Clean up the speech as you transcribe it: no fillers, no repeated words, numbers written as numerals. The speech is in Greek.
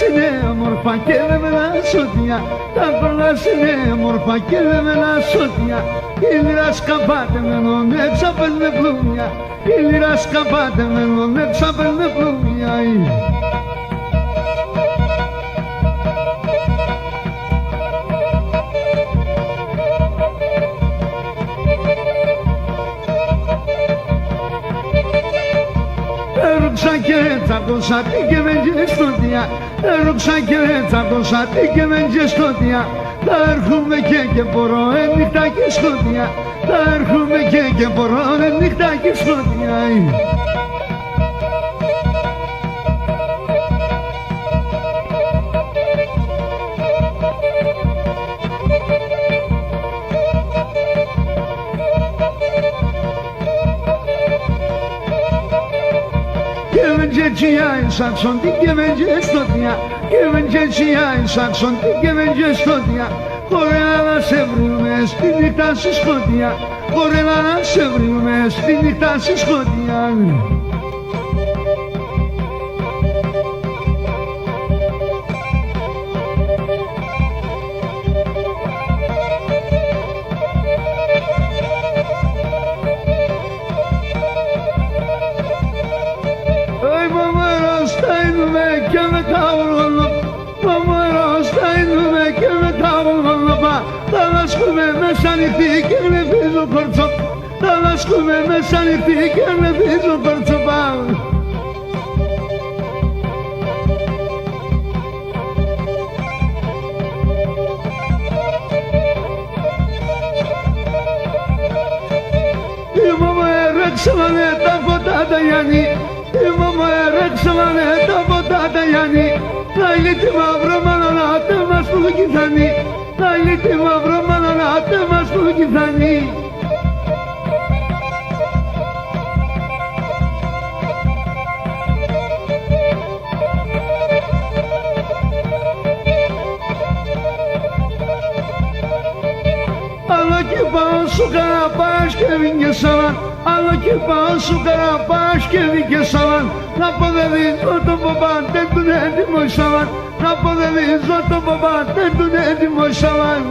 είναι όμορφα και δεν μελασσότια, τα κολλάς είναι όμορφα και δεν μελασσότια. Η λίρα σκαπάτε με τον εξαπέλνε πλούμια, η λίρα σκαπάτε με τον εξαπέλνε πλούμια. Ρούξα και τσακώσα τι και με γεστότια, ρούξα και τσακώσα τι και με γεστότια. Θα έρχομαι και μπορώ νύχτα και σκότια, θα έρχομαι και μπορώ νύχτα και σκότια. Ci Saxon ti che venge stotia, che venge ci Saxon ti che venge stotia. Correla se brume spinita si scotia, correla se brume spinita si scotia. Και με τα ουρόλο, μαμαρός θα είδουμε και με τα ουρόλο. Θα λασκούμε μέσα νυχτή και γλυφίζω κορτσό, θα λασκούμε μέσα νυχτή και γλυφίζω κορτσό. Η μαμά έρεξαμε τα φωτά τα Γιάννη, η μαμά έρεξαμε τα φωτά τα Γιάννη. Θα λύτει μαύρο μανανάτε μας που κυθανεί, θα λύτει μαύρο μανανάτε μας που κυθανεί. Αλλά και πάω σου καραπάς και βγήκε σαλάν, αλλά και πάω σου καραπάς και βγήκε σαλάν. Να αποδεδίζω τον παπά, δεν του είναι έτοιμο σαλάν, να αποδεδίζω τον παπά, δεν του είναι έτοιμο σαλάν.